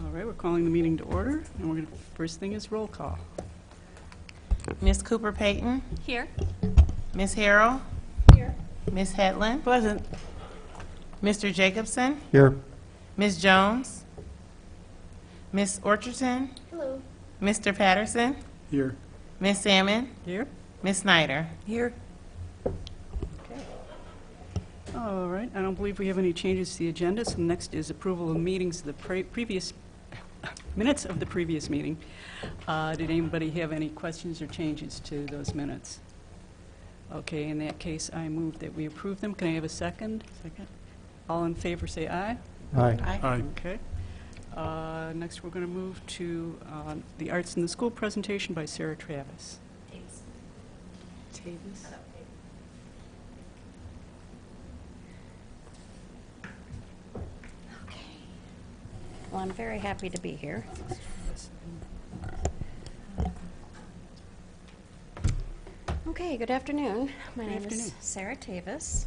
All right, we're calling the meeting to order, and we're going to, first thing is roll call. Ms. Cooper Payton, Here. Ms. Harrell, Here. Ms. Hetland, Present. Mr. Jacobson, Here. Ms. Jones, Ms. Orcherton, Hello. Mr. Patterson, Here. Ms. Salmon, Here. Ms. Snyder. Here. Okay. All right, I don't believe we have any changes to the agenda, so next is approval of meetings, the previous, minutes of the previous meeting. Did anybody have any questions or changes to those minutes? Okay, in that case, I move that we approve them. Can I have a second? Second. All in favor, say aye. Aye. Aye. Okay. Next, we're going to move to the Arts in the School presentation by Sarah Travis. Tavis. Well, I'm very happy to be here. Okay, good afternoon. My name is Sarah Tavis,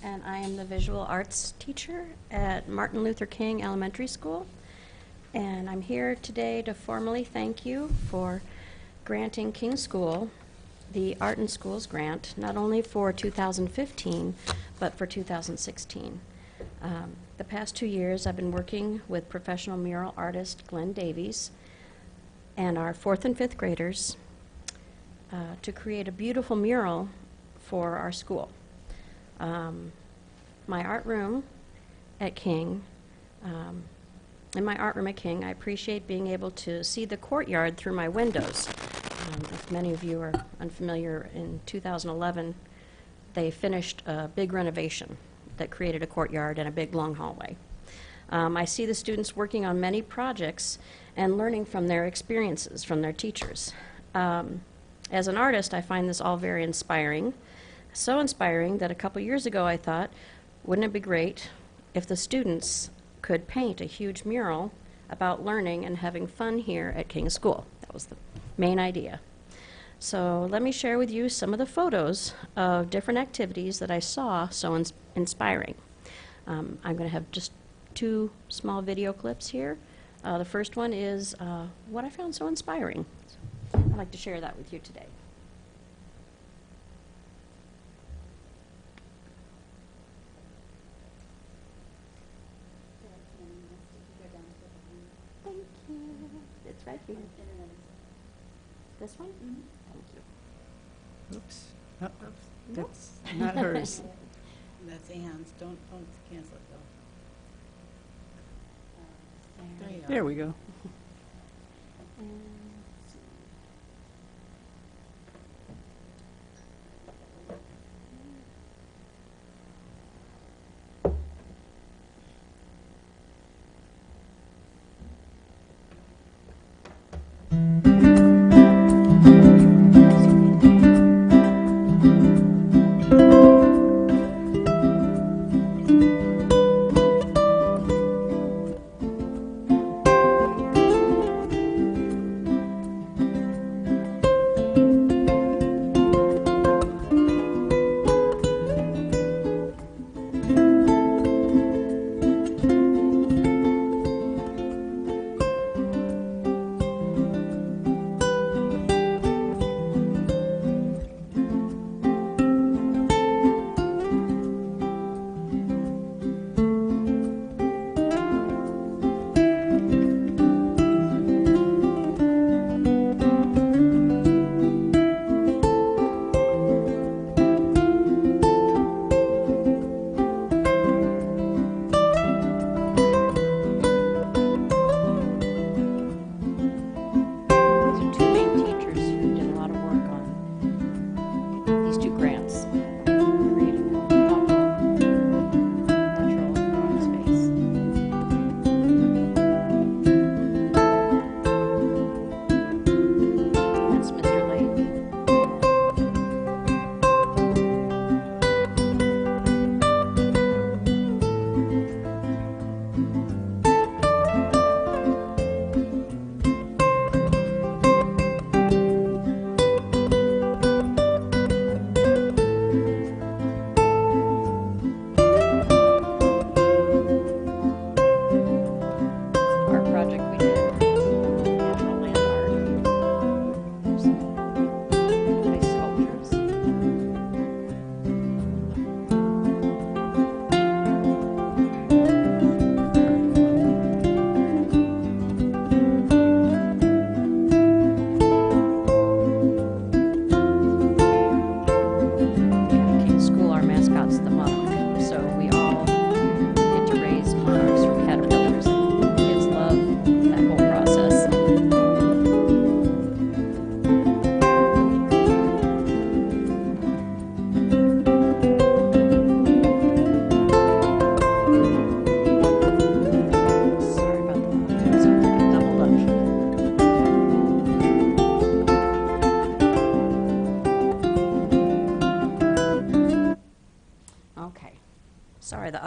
and I am the visual arts teacher at Martin Luther King Elementary School. And I'm here today to formally thank you for granting King School the Art in Schools grant, not only for 2015, but for 2016. The past 2 years, I've been working with professional mural artist Glenn Davies and our 4th and 5th graders to create a beautiful mural for our school. My art room at King, in my art room at King, I appreciate being able to see the courtyard through my windows. If many of you are unfamiliar, in 2011, they finished a big renovation that created a courtyard and a big long hallway. I see the students working on many projects and learning from their experiences from their teachers. As an artist, I find this all very inspiring. So inspiring that a couple years ago I thought, wouldn't it be great if the students could paint a huge mural about learning and having fun here at King School? That was the main idea. So let me share with you some of the photos of different activities that I saw so inspiring. I'm going to have just 2 small video clips here. The first one is what I found so inspiring. So I'd like to share that with you today. Thank you. It's right here. This one? Thank you. Oops. Oh, that's not hers. That's Ann's. Don't cancel it though. There you go. There we go.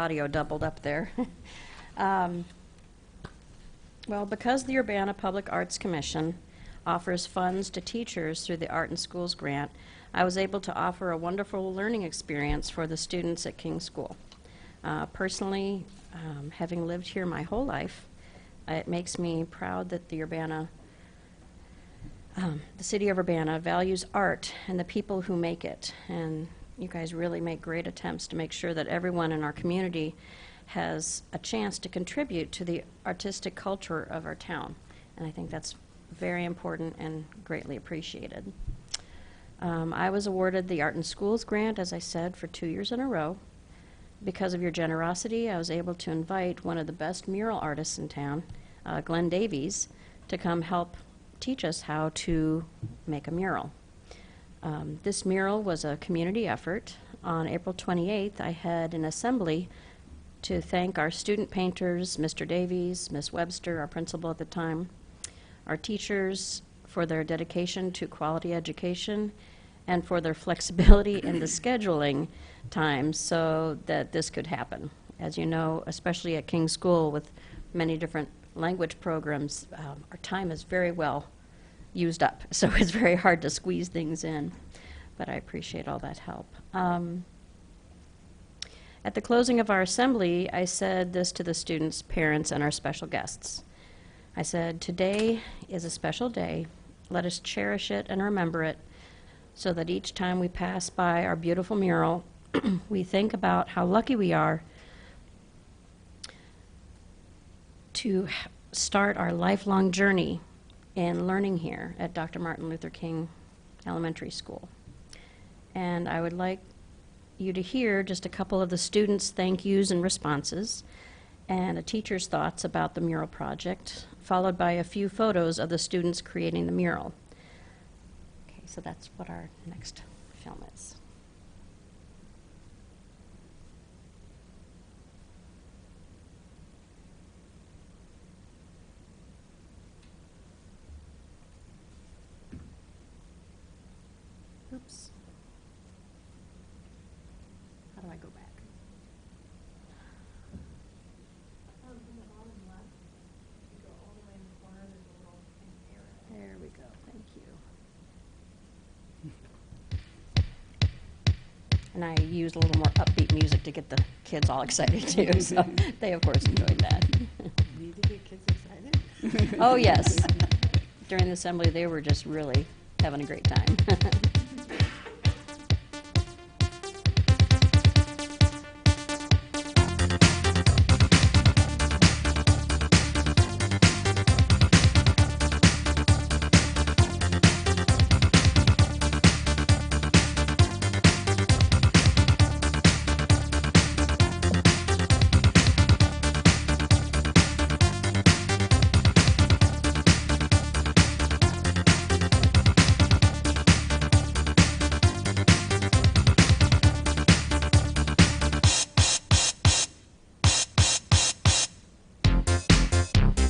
audio doubled up there. Um, Well, because the Urbana Public Arts Commission offers funds to teachers through the Art in Schools grant, I was able to offer a wonderful learning experience for the students at King School. Personally, having lived here my whole life, it makes me proud that the city of Urbana values art and the people who make it. And you guys really make great attempts to make sure that everyone in our community has a chance to contribute to the artistic culture of our town. And I think that's very important and greatly appreciated. I was awarded the Art in Schools grant, as I said, for 2 years in a row. Because of your generosity, I was able to invite one of the best mural artists in town, Glenn Davies, to come help teach us how to make a mural. This mural was a community effort. On April 28th, I had an assembly to thank our student painters, Mr. Davies, Ms. Webster, our principal at the time, our teachers for their dedication to quality education, and for their flexibility in the scheduling times so that this could happen. As you know, especially at King School with many different language programs, our time is very well used up, so it's very hard to squeeze things in, but I appreciate all that help. At the closing of our assembly, I said this to the students, parents, and our special guests. I said, "Today is a special day. Let us cherish it and remember it so that each time we pass by our beautiful mural, we think about how lucky we are to start our lifelong journey in learning here at Dr. Martin Luther King Elementary School." And I would like you to hear just a couple of the students' thank yous and responses, and a teacher's thoughts about the mural project, followed by a few photos of the students creating the mural. Okay, so that's what our next film is. Oops. How do I go back? There we go, thank you. And I used a little more upbeat music to get the kids all excited too, so they of course enjoyed that. Need to get kids excited? Oh, yes. During the assembly, they were just really having a great time.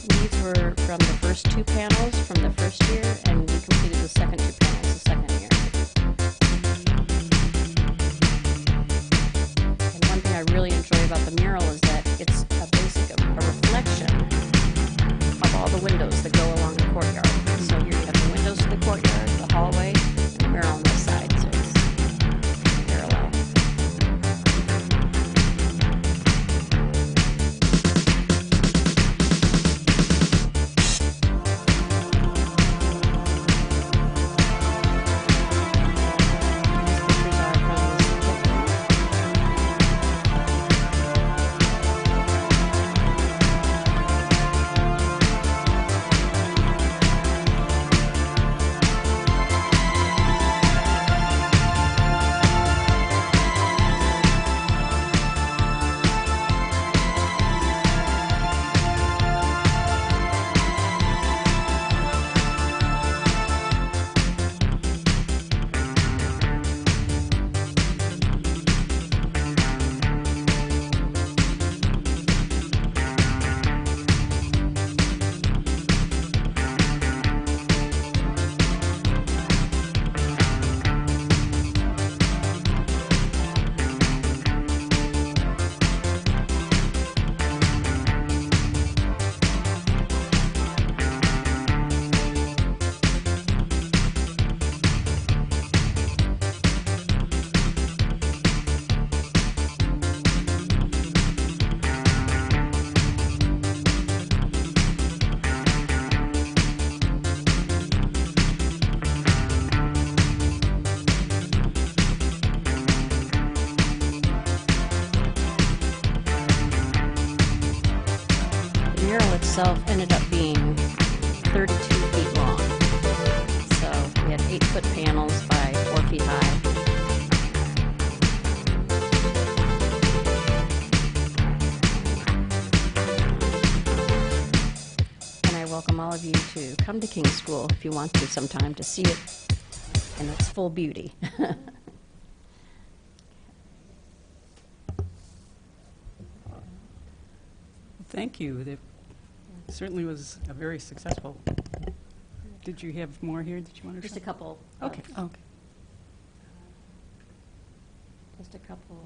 These were from the first two panels from the first year, and we completed the second two panels the second year. And one thing I really enjoy about the mural is that it's a reflection of all the windows that go along the courtyard. So here you have the windows to the courtyard, the hallway, and the mural on this side, so it's parallel. Pictures are from this picture. 32 feet long. So we had 8-foot panels by 4 feet high. And I welcome all of you to come to King School if you want to sometime to see it in its full beauty. Thank you. That certainly was a very successful. Did you have more here that you wanted to Just a show? couple. Okay, okay. Just a couple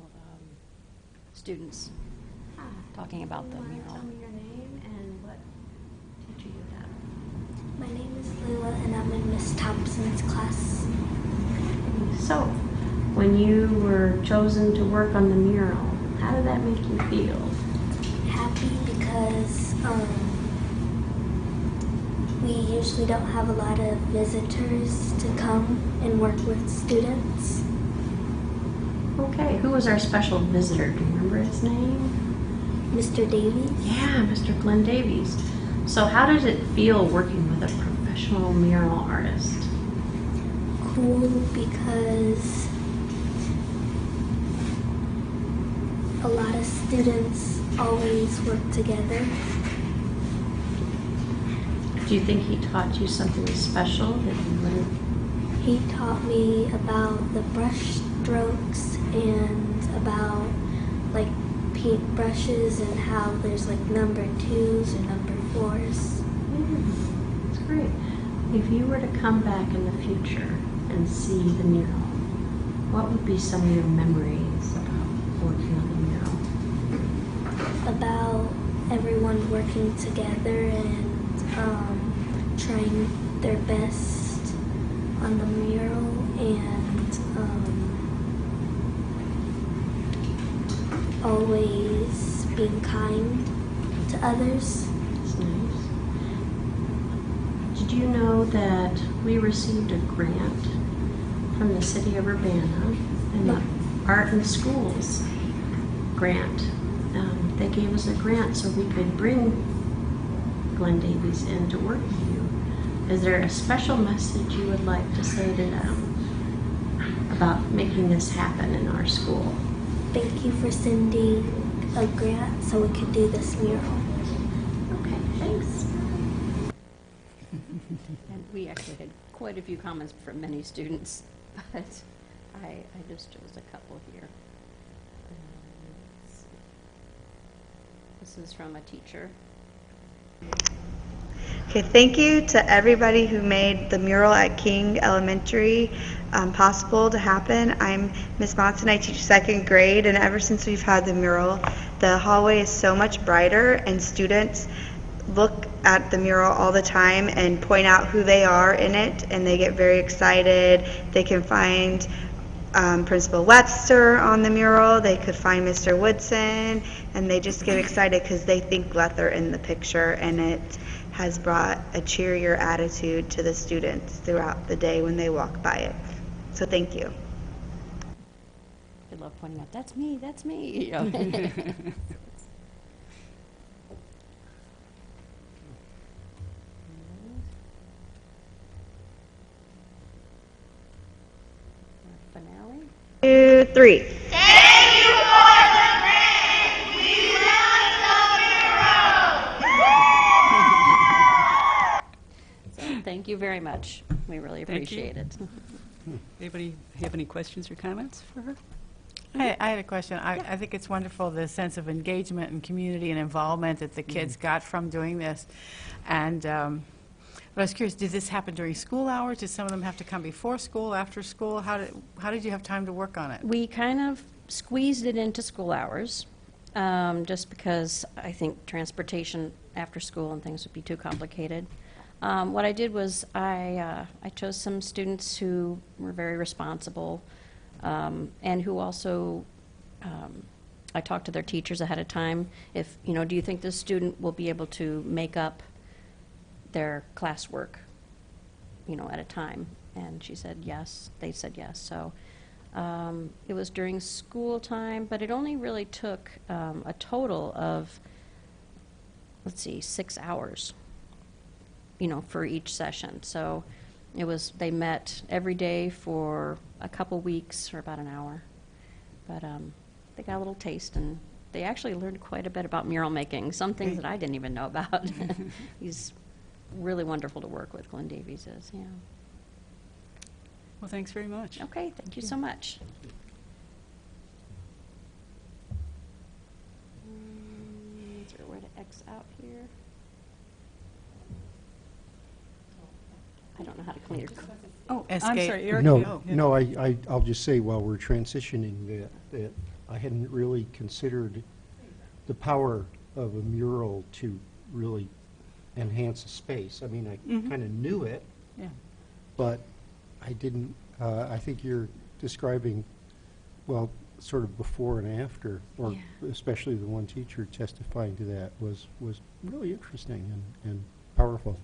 students talking about the mural. Tell me your name and what teacher you have. My name is Layla and I'm in Miss Thompson's class. So, when you were chosen to work on the mural, how did that make you feel? Happy because we usually don't have a lot of visitors to come and work with students. Okay, who was our special visitor? Do you remember his name? Mr. Davies, Yeah, Mr. Glenn Davies. So how did it feel working with a professional mural artist? cool because a lot of students always work together. Do you think he taught you something special that you learned? He taught me about the brush strokes and about like paint brushes and how there's like number 2s or number 4s. That's great. If you were to come back in the future and see the mural, what would be some of your memories about working on the mural? About everyone working together and trying their best on the mural and always being kind to others. That's nice. Did you know that we received a grant from the city of Urbana and the Art in Schools grant? They gave us a grant so we could bring Glenn Davies in to work with you. Is there a special message you would like to say to them about making this happen in our school? Thank you for sending a grant so we could do this mural. Okay, thanks. And we actually had quite a few comments from many students, but I just chose a couple here. Let's see. This is from a teacher. Okay, thank you to everybody who made the mural at King Elementary possible to happen. I'm Miss Monson, I teach 2nd grade, and ever since we've had the mural, the hallway is so much brighter, and students look at the mural all the time and point out who they are in it, and they get very excited. They can find Principal Webster on the mural, they could find Mr. Woodson, and they just get excited because they think that they're in the picture, and it has brought a cheerier attitude to the students throughout the day when they walk by it. So thank you. I love pointing out, that's me, that's me. You know. Finale. 2, 3. So, thank you very much. We really Thank you. appreciate it. Anybody have any questions or comments for her? I had a question. I think it's wonderful, the sense of engagement and community and involvement that the kids got from doing this. And but I was curious, did this happen during school hours? Did some of them have to come before school, after school? How did you have time to work on it? We kind of squeezed it into school hours, just because I think transportation after school and things would be too complicated. What I did was I chose some students who were very responsible and who also, I talked to their teachers ahead of time. If, do you think this student will be able to make up their classwork, at a time? And she said yes. They said yes. So it was during school time, but it only really took a total of, 6 hours. for each session. So they met every day for a couple weeks for about an hour. But they got a little taste, and they actually learned quite a bit about mural making, some things that I didn't even know about. He's really wonderful to work with, Glenn Davies is, yeah. Well, thanks very much. Okay, thank you so much. Is there a way to X out here? I don't know how to clear. Oh, I'm Escape. sorry, Eric. No, Oh, yeah. no, I'll just say while we're transitioning that I hadn't really considered the power of a mural to really enhance a space. I mean, I kind of knew it, Yeah. but I didn't, I think you're describing, well, sort of before and after, or Yeah. especially the one teacher testifying to that was really interesting and powerful.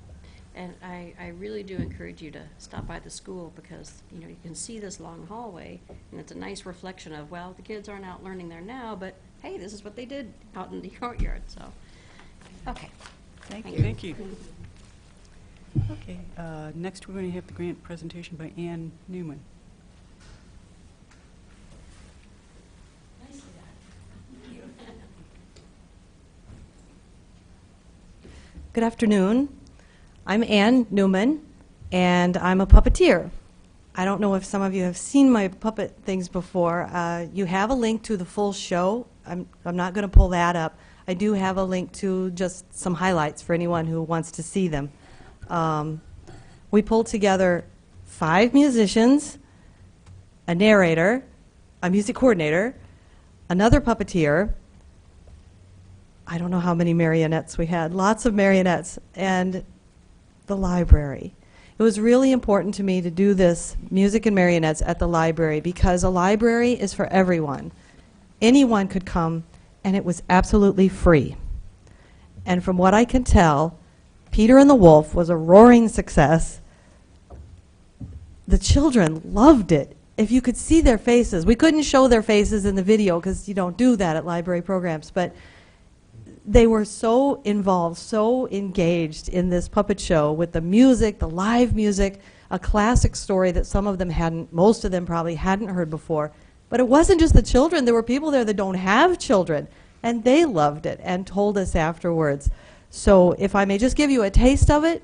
And I really do encourage you to stop by the school because, you can see this long hallway, and it's a nice reflection of, well, the kids aren't out learning there now, but hey, this is what they did out in the courtyard, so. Okay. Thank you. Thank you. Okay, next we're going to have the grant presentation by Ann Newman. Good afternoon. I'm Ann Newman, and I'm a puppeteer. I don't know if some of you have seen my puppet things before. You have a link to the full show. I'm not going to pull that up. I do have a link to just some highlights for anyone who wants to see them. We pulled together 5 musicians, a narrator, a music coordinator, another puppeteer. I don't know how many marionettes we had, lots of marionettes, and the library. It was really important to me to do this music and marionettes at the library because a library is for everyone. Anyone could come, and it was absolutely free. And from what I can tell, Peter and the Wolf was a roaring success. The children loved it. If you could see their faces, we couldn't show their faces in the video because you don't do that at library programs, but they were so involved, so engaged in this puppet show with the music, the live music, a classic story that some of them hadn't, most of them probably hadn't heard before. But it wasn't just the children. There were people there that don't have children, and they loved it and told us afterwards. So if I may just give you a taste of it,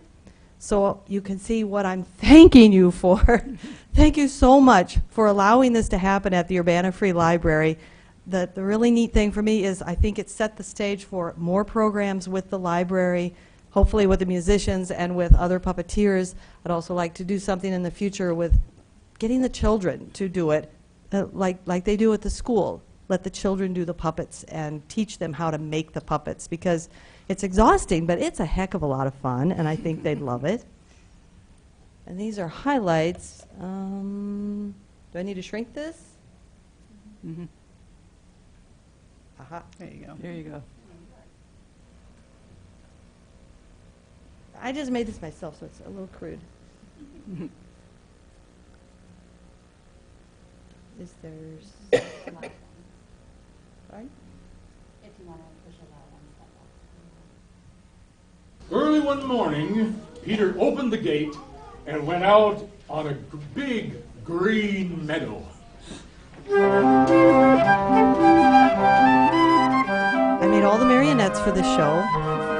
so you can see what I'm thanking you for. Thank you so much for allowing this to happen at the Urbana Free Library. The really neat thing for me is I think it set the stage for more programs with the library, hopefully with the musicians and with other puppeteers. I'd also like to do something in the future with getting the children to do it like they do at the school. Let the children do the puppets and teach them how to make the puppets because it's exhausting, but it's a heck of a lot of fun, and I think they'd love it. And these are highlights. Do I need to shrink this? Mhm. Aha. There you go. There you go. I just made this myself, so it's a little crude. Is there... Sorry? Early one morning, Peter opened the gate and went out on a big green meadow. I made all the marionettes for this show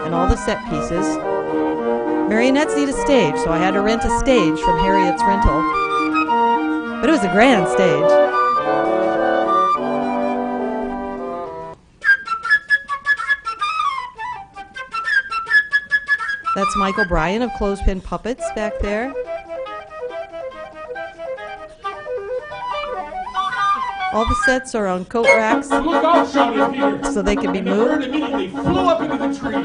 and all the set pieces. Marionettes need a stage, so I had to rent a stage from Harriet's Rental. But it was a grand stage. That's Michael Bryan of Clothespin Puppets back there. All the sets are on coat racks Look out, shouted Peter. so they can be And the bird moved. immediately flew up into the tree.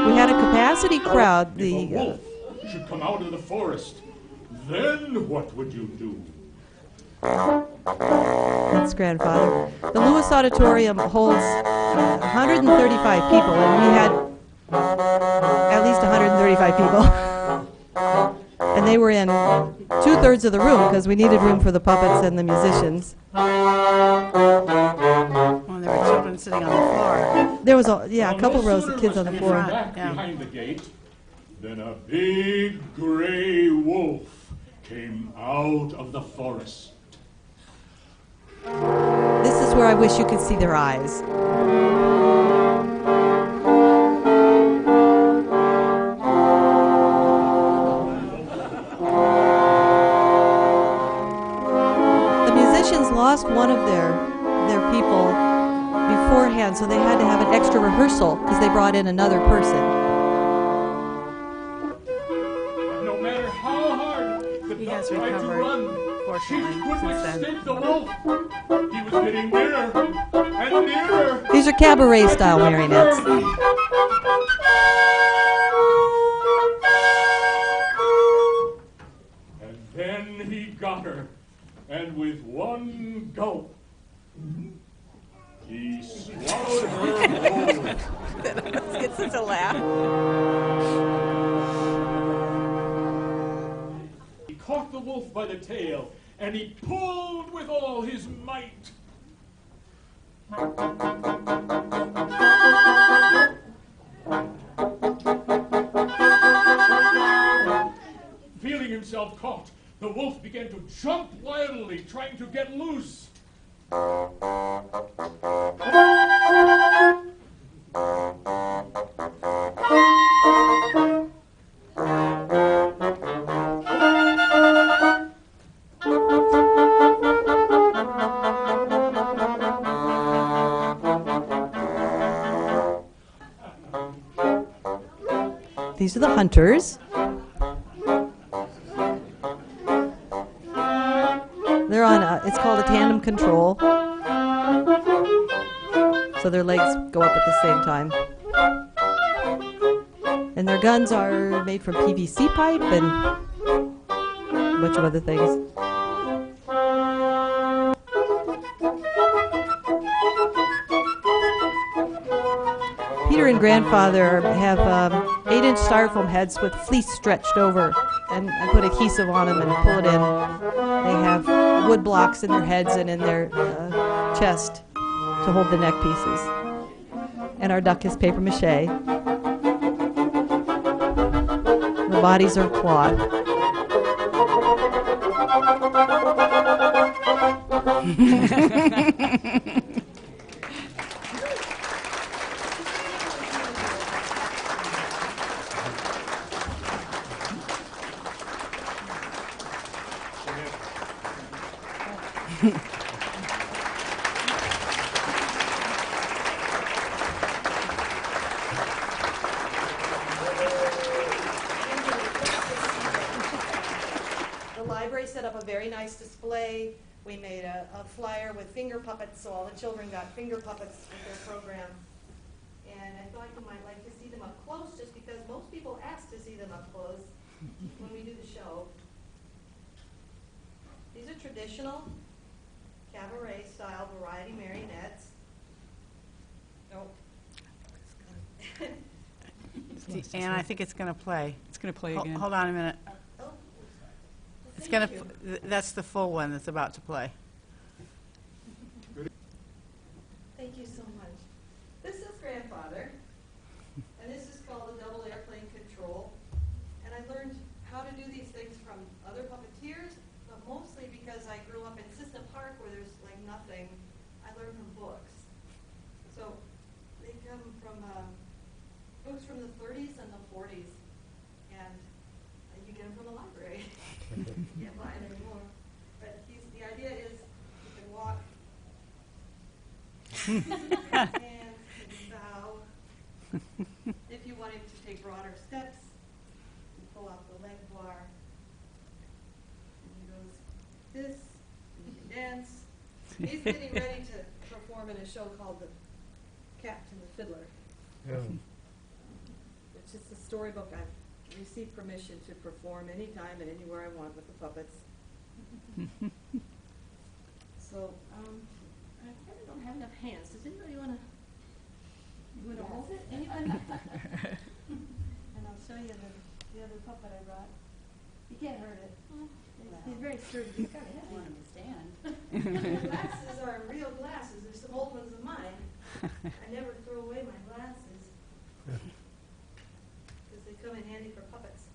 We had a capacity crowd. If a The wolf should come out of the forest, then what would you do? That's grandfather. The Lewis Auditorium holds 135 people, and we had at least 135 people. And they were in 2/3 of the room, because we needed room for the puppets and the musicians. Well, there were children sitting on the floor. There was, a Well, couple no rows sooner of kids was on the Peter floor. back Yeah. behind the gate than a big gray wolf came out of the forest. This is where I wish you could see their eyes. The musicians lost one of their people beforehand, so they had to have an extra rehearsal because they brought in another person. No matter how hard the He duck has tried to recovered, run, she fortunately, couldn't since then. escape the wolf. He was getting nearer and nearer. These are cabaret-style marionettes. And then he got her, and with one gulp, he swallowed her whole. It's such a laugh. He caught the wolf by the tail, and he pulled with all his might. Feeling himself caught, the wolf began to jump wildly, trying to get loose. These are the hunters. They're on it's called a tandem control. So their legs go up at the same time. And their guns are made from PVC pipe and a bunch of other things. Peter and grandfather have 8-inch styrofoam heads with fleece stretched over, and I put adhesive on them and pull it in. They have wood blocks in their heads and in their chest to hold the neck pieces. And our duck is paper mache. The bodies are cloth. The library set up a very nice display. We made a flyer with finger puppets, so all the children got finger puppets with their program. And I thought you might like to see them up close, just because most people ask to see them up close when we do the show. These are traditional cabaret-style variety marionettes. Oh. And I think it's going to play. It's going to play again. Hold on a minute. Oh. It's going to. That's the full one that's about to play. Thank you so much. This is grandfather, and this is called a double airplane control. And I learned how to do these things from other puppeteers, but mostly because I grew up in Cissna Park where there's like nothing. I learned from books. So they come from books from the 30s and the 40s, and you get them from the library. You can't buy it anymore. But the idea is you can walk hands to bow. If you wanted to take broader steps, you pull out the leg bar. And he goes this, you can dance. He's getting ready to perform in a show called The Captain the Fiddler, which is a storybook I've received permission to perform anytime and anywhere I want with the puppets. So, I really don't have enough hands. Does anybody want to hold it? Anybody? And I'll show you the other puppet I brought. You can't hurt it. There you He's got one on the stand. The glasses are real glasses. There's some old ones of mine. I never throw away my glasses because they come in handy for puppets.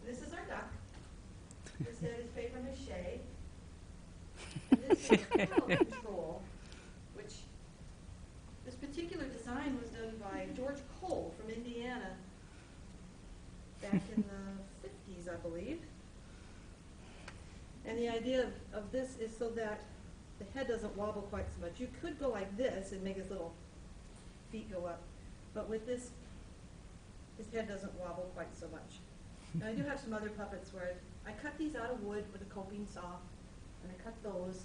This is our duck. This head is paper mache. And this is remote control, which this particular design was done by George Cole from Indiana back in the 50s, I believe. And the idea of this is so that the head doesn't wobble quite so much. You could go like this and make his little feet go up, but with this, his head doesn't wobble quite so much. And I do have some other puppets where I cut these out of wood with a coping saw, and I cut those,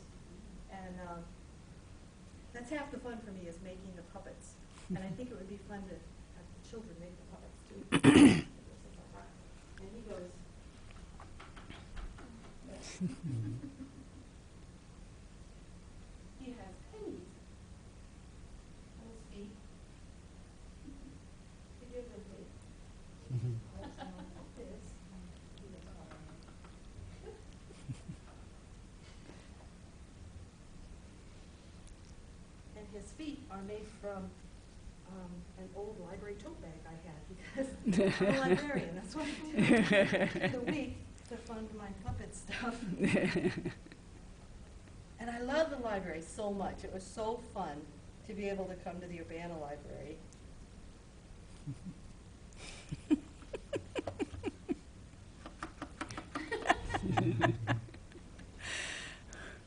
and that's half the fun for me is making the puppets. And I think it would be fun to have the children make the puppets too. And he goes. He has pennies on his feet. To give them to this. And his feet are made from an old library tote bag I had because I'm a librarian. That's what I do the week to fund my puppet stuff. And I love the library so much. It was so fun to be able to come to the Urbana Library.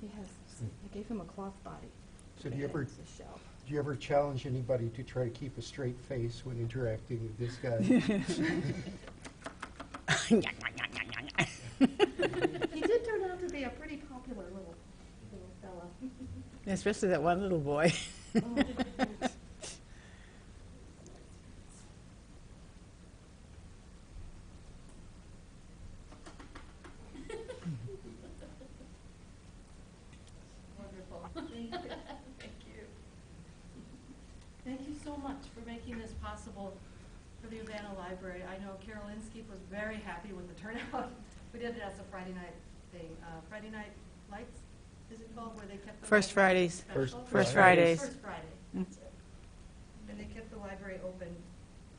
He has, I gave him a cloth body. So do you ever, It's a shell. do you ever challenge anybody to try to keep a straight face when interacting with this guy? He did turn out to be a pretty popular little fella. Especially that one little boy. Wonderful. Thank you. Thank you. Thank you so much for making this possible for the Urbana Library. I know Carol Inskeep was very happy with the turnout. We did it as a Friday night thing. Friday Night Lights, is it called, where they kept the First library Fridays. special? First Fridays. First Friday, that's it. And they kept the library open.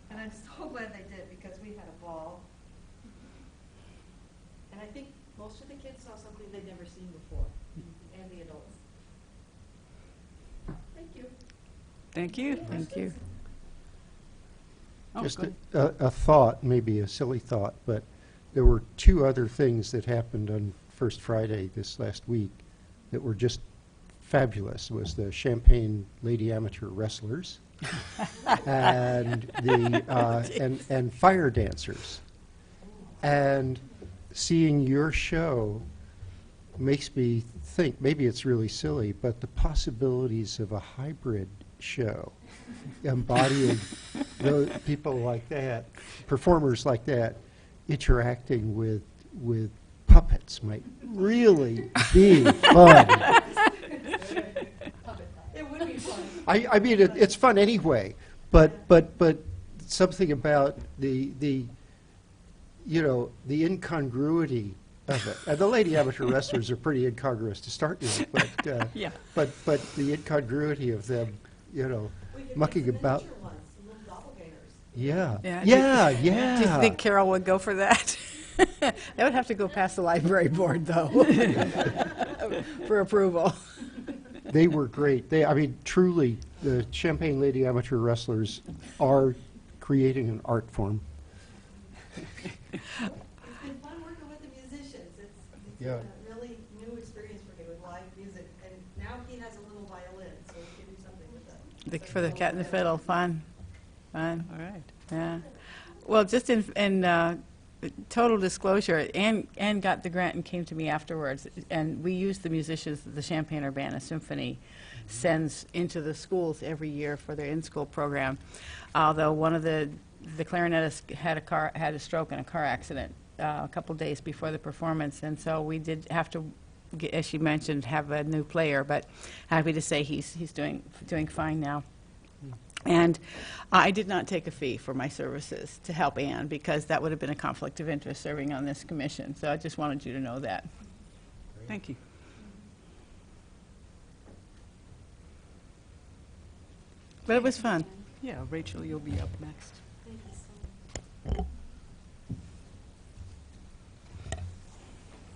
And I'm so glad they did because we had a ball. And I think most of the kids saw something they'd never seen before, and the adults. Thank you. Thank you. Thank you. Oh, Just go ahead. a thought, maybe a silly thought, but there were two other things that happened on First Friday this last week that were just fabulous. It was the Champaign Lady Amateur Wrestlers and the and fire dancers. And seeing your show makes me think, maybe it's really silly, but the possibilities of a hybrid show embodying people like that, performers like that, interacting with puppets might really be fun. It would be fun. I mean, it's fun anyway, but something about the incongruity of it. And the lady amateur wrestlers are pretty incongruous to start with, but Yeah. but the incongruity of them, mucking about. Miniature ones, little doppelgangers. Yeah, Yeah. yeah, Do you yeah. think Carol would go for that? That would have to go past the library board, though, for approval. They were great. I mean, truly, the Champaign Lady Amateur Wrestlers are creating an art form. It's been fun working with the musicians. It's Yeah. been a really new experience for me with live music. And now he has a little violin, so we can do something with that. For the Cat and the Fiddle, fun. All right. Yeah. Well, just in total disclosure, Ann got the grant and came to me afterwards, and we use the musicians that the Champaign-Urbana Symphony sends into the schools every year for their in-school program. Although one of the clarinetist had a stroke in a car accident a couple days before the performance, and so we did have to, as she mentioned, have a new player. But happy to say he's doing fine now. And I did not take a fee for my services to help Ann, because that would have been a conflict of interest serving on this commission. So I just wanted you to know that. Thank you. But it was fun. Yeah, Rachel, you'll be up next.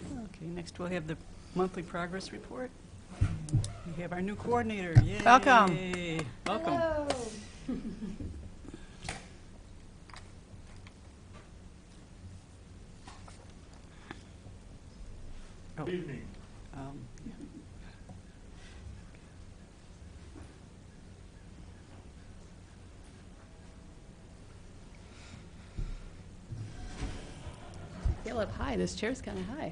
Okay, next we'll have the monthly progress report. We have our new coordinator. Yay! Welcome. Welcome. Oh, Good evening. yeah. Feel up high. This chair's kind of high.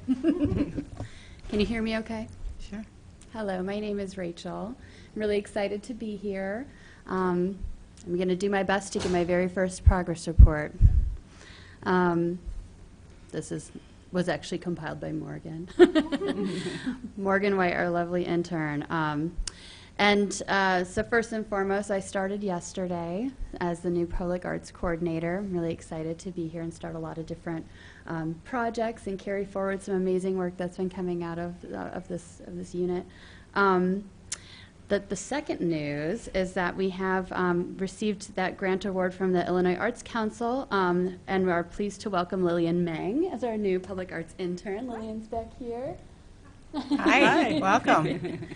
Can you hear me okay? Sure. Hello, my name is Rachel. I'm really excited to be here. I'm going to do my best to give my very first progress report. This was actually compiled by Morgan. Morgan White, our lovely intern. So first and foremost, I started yesterday as the new public arts coordinator. I'm really excited to be here and start a lot of different projects and carry forward some amazing work that's been coming out of this unit. The second news is that we have received that grant award from the Illinois Arts Council, and we are pleased to welcome Lillian Meng as our new public arts intern. Lillian's back here. Hi, welcome.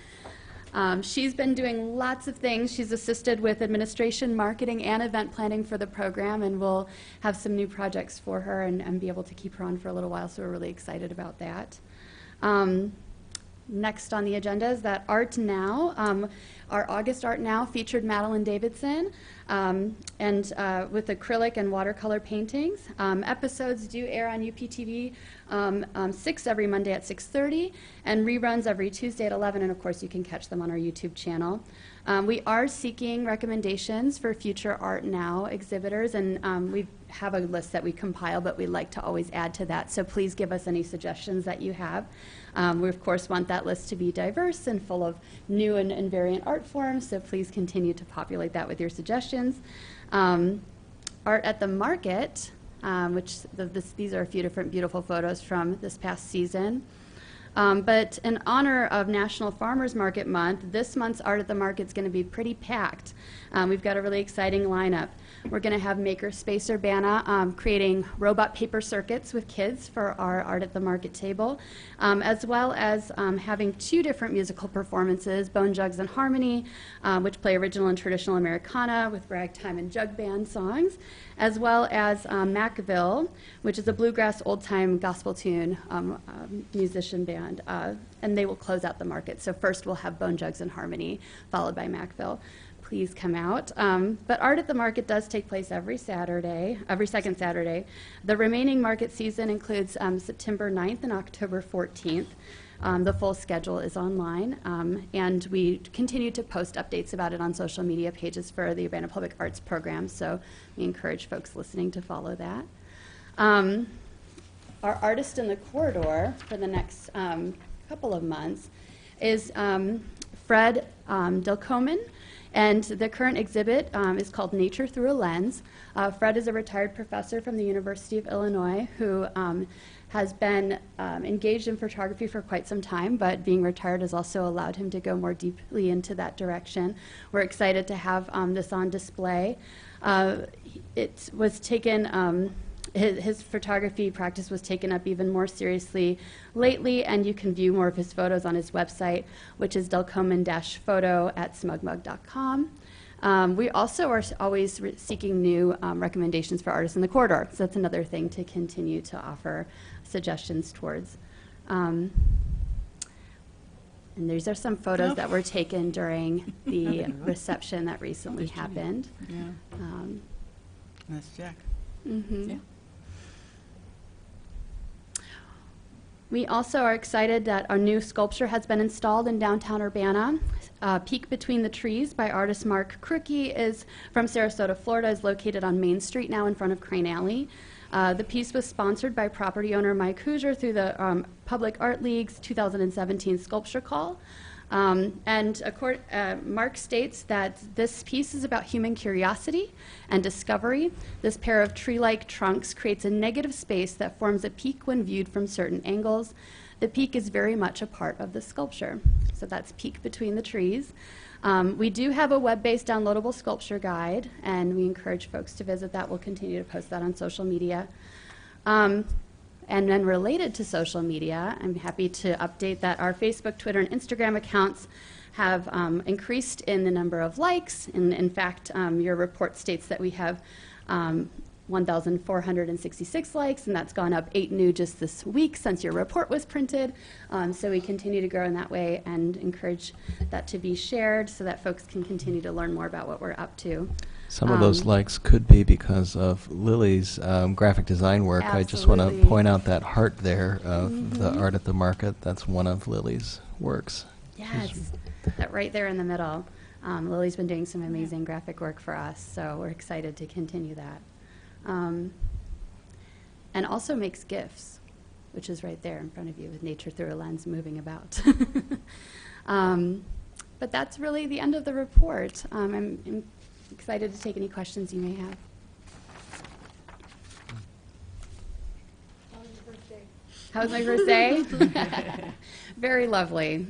She's been doing lots of things. She's assisted with administration, marketing, and event planning for the program, and we'll have some new projects for her and be able to keep her on for a little while, so we're really excited about that. Next on the agenda is that Art Now. Our August Art Now featured Madeline Davidson and with acrylic and watercolor paintings. Episodes do air on UPTV 6 every Monday at 6:30 and reruns every Tuesday at 11, and of course you can catch them on our YouTube channel. We are seeking recommendations for future Art Now exhibitors, and we have a list that we compile, but we'd like to always add to that, so please give us any suggestions that you have. We, of course, want that list to be diverse and full of new and variant art forms, so please continue to populate that with your suggestions. Art at the Market, these are a few different beautiful photos from this past season. But in honor of National Farmers Market Month, this month's Art at the Market is going to be pretty packed. We've got a really exciting lineup. We're going to have Makerspace Urbana creating robot paper circuits with kids for our Art at the Market table, as well as having 2 different musical performances, Bone Jugs and Harmony, which play original and traditional Americana with ragtime and jug band songs, as well as Macville, which is a bluegrass old-time gospel tune musician band, and they will close out the market. So first we'll have Bone Jugs and Harmony, followed by Macville. Please come out. But Art at the Market does take place every second Saturday. The remaining market season includes September 9th and October 14th. The full schedule is online, and we continue to post updates about it on social media pages for the Urbana Public Arts program, so we encourage folks listening to follow that. Our artist in the corridor for the next couple of months is Fred Delcomen, and the current exhibit is called Nature Through a Lens. Fred is a retired professor from the University of Illinois who has been engaged in photography for quite some time, but being retired has also allowed him to go more deeply into that direction. We're excited to have this on display. It was taken, his photography practice was taken up even more seriously lately, and you can view more of his photos on his website, which is delcomen-photo@smugmug.com. We also are always seeking new recommendations for artists in the corridor, so that's another thing to continue to offer suggestions towards. And these are some photos that were taken during the reception that recently happened. Yeah. That's Jack. Mm-hmm. Yeah. We also are excited that our new sculpture has been installed in downtown Urbana. Peek Between the Trees by artist Mark Crookie is from Sarasota, Florida, is located on Main Street now in front of Crane Alley. The piece was sponsored by property owner Mike Hoosier through the Public Art League's 2017 Sculpture Call. Mark states that this piece is about human curiosity and discovery. This pair of tree-like trunks creates a negative space that forms a peak when viewed from certain angles. the peak is very much a part of the sculpture. So that's Peek Between the Trees. We do have a web-based downloadable sculpture guide, and we encourage folks to visit that. We'll continue to post that on social media. And then related to social media, I'm happy to update that our Facebook, Twitter, and Instagram accounts have increased in the number of likes. And in fact, your report states that we have 1,466 likes, and that's gone up 8 new just this week since your report was printed. So we continue to grow in that way and encourage that to be shared so that folks can continue to learn more about what we're up to. Some of those likes could be because of Lily's graphic design work. I just want to Absolutely. point out that heart there of the Art at the Market. That's one of Lily's works. Yeah, it's that right there in the middle. Lily's been doing some amazing graphic work for us, so we're excited to continue that. And also makes GIFs, which is right there in front of you with nature through a lens moving about. But that's really the end of the report. I'm excited to take any questions you may have. How was my first day? Very lovely.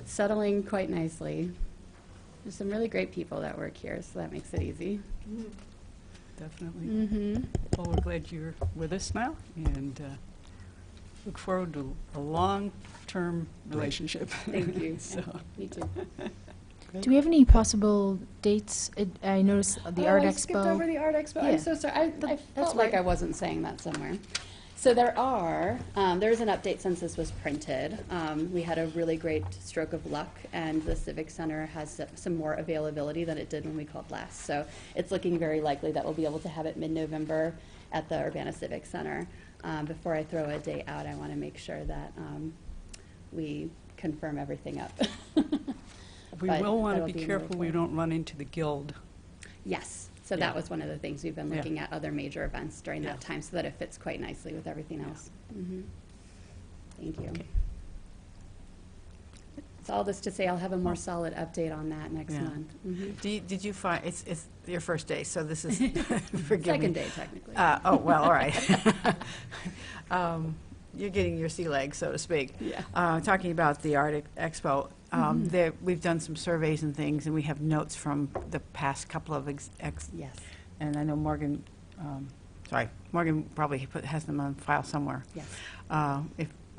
Settling quite nicely. There's some really great people that work here, so that makes it easy. Definitely. Mm-hmm. Well, we're glad you're with us now, and look forward to a long-term relationship. Thank you. So. Me too. Do we have any possible dates? I noticed the Art I Expo. skipped over the Art Expo. Yeah. I'm so sorry. I That's felt like fine. I wasn't saying that somewhere. So there's an update since this was printed. We had a really great stroke of luck, and the Civic Center has some more availability than it did when we called last. So it's looking very likely that we'll be able to have it mid-November at the Urbana Civic Center. Before I throw a date out, I want to make sure that we confirm everything up. We But will want to that'll be be in the careful we report. don't run into the Guild. Yes, so Yeah. that was one of the things we've been Yeah. looking at, other major events during Yeah. that time, so that it fits quite nicely with everything else. Mhm. Thank you. So all this to say, I'll have a more solid update on that next Yeah. month. Mhm. Did you find, it's your first day, so this is, forgive me. Second day, technically. Oh, well, all right. You're getting your sea legs, so to speak. Yeah. Talking about the Art Expo, we've done some surveys and things, and we have notes from the past couple of Yes. and I know Morgan, Morgan probably has them on file somewhere. Yes.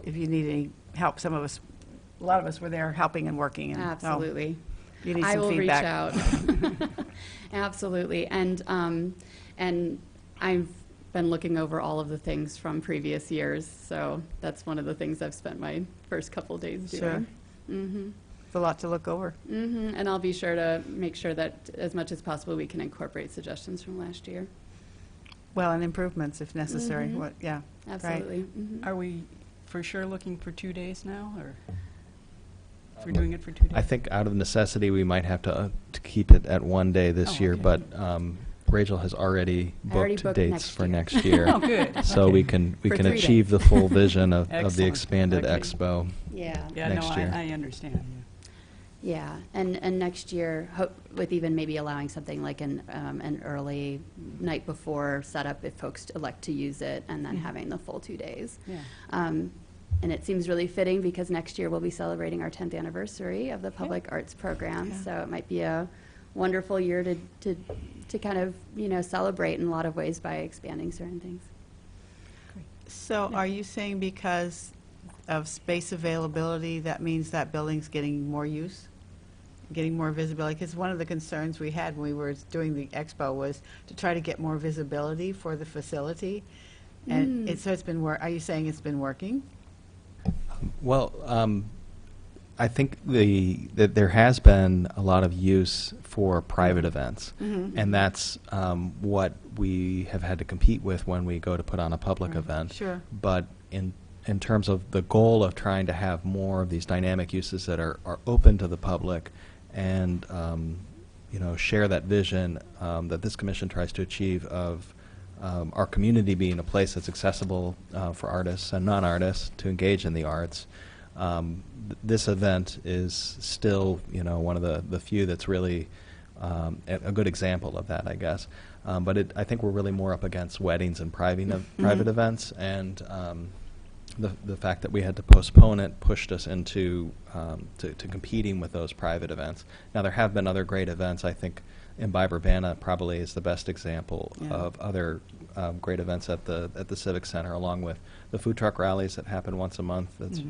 If you need any help, a lot of us were there helping and working. And so Absolutely. you need I some will feedback. reach out. Absolutely. And I've been looking over all of the things from previous years, so that's one of the things I've spent my first couple days doing. Sure. Mm-hmm. It's a lot to look over. Mm-hmm. And I'll be sure to make sure that as much as possible we can incorporate suggestions from last year. Well, and improvements if necessary. Mhm. Yeah. Absolutely. Mhm. Are we for sure looking for 2 days now, or if we're doing it for 2 days? I think out of necessity, we might have to keep it at 1 day this Oh, year, okay. but Rachel has already I already booked booked dates next for year. next year. Oh, good. So Okay. we can For 3 achieve days. the full vision of the Excellent. expanded Okay. expo. Yeah. Yeah, next no, year. I understand. Yeah, and next year, with even maybe allowing something like an early night before setup if folks elect to use it, and then having the full 2 days. Yeah. And it seems really fitting because next year we'll be celebrating our 10th anniversary of the Public Arts Program, so it might be a wonderful year to kind of, celebrate in a lot of ways by expanding certain things. So are you saying because of space availability, that means that building's getting more use? Getting more visibility? Because one of the concerns we had when we were doing the expo was to try to get more visibility for the facility. And so it's been are you saying it's been working? Well, I think that there has been a lot of use for private events, and that's what we have had to compete with when we go to put on a public event. Sure. But in terms of the goal of trying to have more of these dynamic uses that are open to the public and share that vision that this commission tries to achieve of our community being a place that's accessible for artists and non-artists to engage in the arts. This event is still, one of the few that's really a good example of that, I guess. But I think we're really more up against weddings and private events, and the fact that we had to postpone it pushed us into to competing with those private events. Now, there have been other great events. I think Imbibe Urbana probably is the best example of other great events at the Civic Center, along with the food truck rallies that happen once a month. That's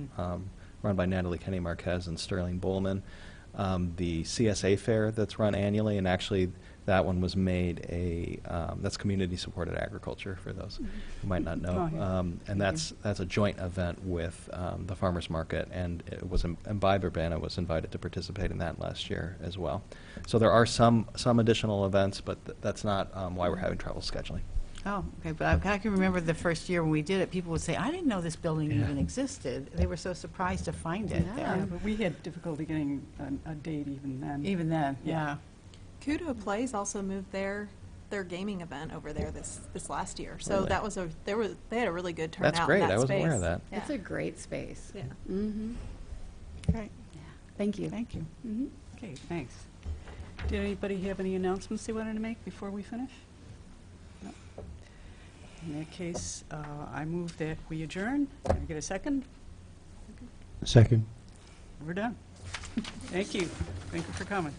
run by Natalie Kenny Marquez and Sterling Bowman. The CSA fair that's run annually, and actually that one was made that's community-supported agriculture, for those who might not know. And that's a joint event with the farmers market, and it was Imbibe Urbana was invited to participate in that last year as well. So there are some additional events, but that's not why we're having trouble scheduling. Oh, okay, but I can remember the first year when we did it, people would say, I didn't know this building even existed. They were so surprised to find it Yeah, there. but we had difficulty getting a date even then. Even then, yeah. Kudo Plays also moved their gaming event over there this last year. So Really? that was they had a really good turnout. That's great. In that I wasn't space. aware of that. Yeah. It's a great space. Yeah. Mm-hmm. Great. Yeah. Thank you. Thank you. Mm-hmm. Okay, thanks. Did anybody have any announcements they wanted to make before we finish? No. In that case, I move that we adjourn. Can I get a second? Second. We're done. Thank you. Thank you for coming.